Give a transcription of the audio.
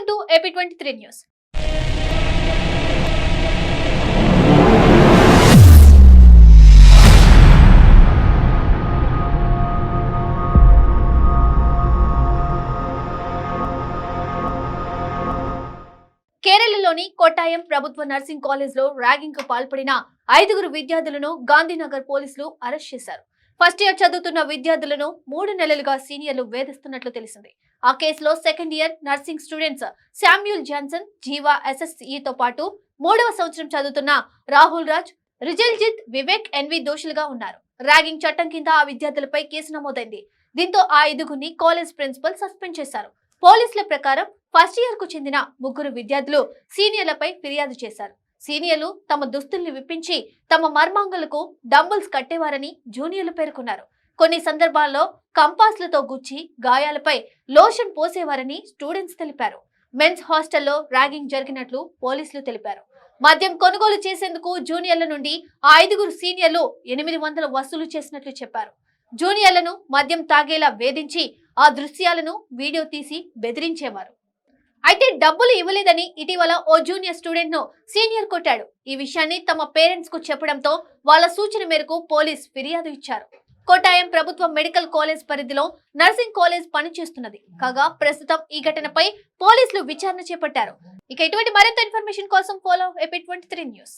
Welcome to AP23 news. కేరళలోని కొట్టాయం ప్రభుత్వ nursing కాలేజ్లో ర్యాగింగ్ కు పాల్పడిన 5 విద్యార్థులను గాంధీనగర్ పోలీసులు అరెస్ట్ చేశారు. ఫస్ట్ ఇయర్ చదువుతున్న విద్యార్థులను 3 నెలలుగా సీనియర్లు వేధిస్తున్నట్లు తెలిసింది. ఆ కేసులో second year nursing students Samuel Johnson, Jeeva SSE తో పాటు 3వ సంవత్సరం చదువుతున్న రాహుల్ రాజ్, రిజల్జిత్, వివేక్ ఎన్వి దోషులుగా ఉన్నారు. ర్యాగింగ్ చట్టం కింద ఆ విద్యార్థులపై కేసు నమోదైంది. దీంతో ఆ 5గురిని కాలేజ్ ప్రిన్సిపల్ సస్పెండ్ చేశారు. పోలీసుల ప్రకారం ఫస్ట్ ఇయర్ కు చెందిన 3 విద్యార్థులు సీనియర్లపై ఫిర్యాదు చేశారు. సీనియర్లు తమ దుస్తుల్ని విప్పించి తమ మర్మాంగులకు డంబుల్స్ కట్టేవారని జూనియర్లు పేర్కొన్నారు. కొన్ని సందర్భాల్లో కంపాస్లతో గుచ్చి గాయాలపై లోషన్ పోసేవారని స్టూడెంట్స్ తెలిపారు. మెన్స్ హాస్టల్లో ర్యాగింగ్ జరిగినట్లు పోలీసులు తెలిపారు. మద్యం కొనుగోలు చేసేందుకు జూనియర్ల నుండి ఆ 5 సీనియర్లు 800 వసూలు చేసినట్లు చెప్పారు. జూనియర్లను మద్యం తాగేలా వేధించి ఆ దృశ్యాలను వీడియో తీసి బెదిరించేవారు. అయితే డబ్బులు ఇవ్వలేదని ఇటీవల ఓ జూనియర్ స్టూడెంట్ ను సీనియర్ కొట్టాడు. ఈ విషయాన్ని తమ పేరెంట్స్ కు చెప్పడంతో వాళ్ళ సూచన మేరకు పోలీస్ ఫిర్యాదు ఇచ్చారు. కొట్టాయం ప్రభుత్వ మెడికల్ కాలేజ్ పరిధిలో నర్సింగ్ కాలేజ్ పనిచేస్తున్నది కాగా ప్రస్తుతం ఈ ఘటనపై పోలీసులు విచారణ చేపట్టారు. ఇక ఇటువంటి మరింత ఇన్ఫర్మేషన్ కోసం ఫాలో AP23 న్యూస్.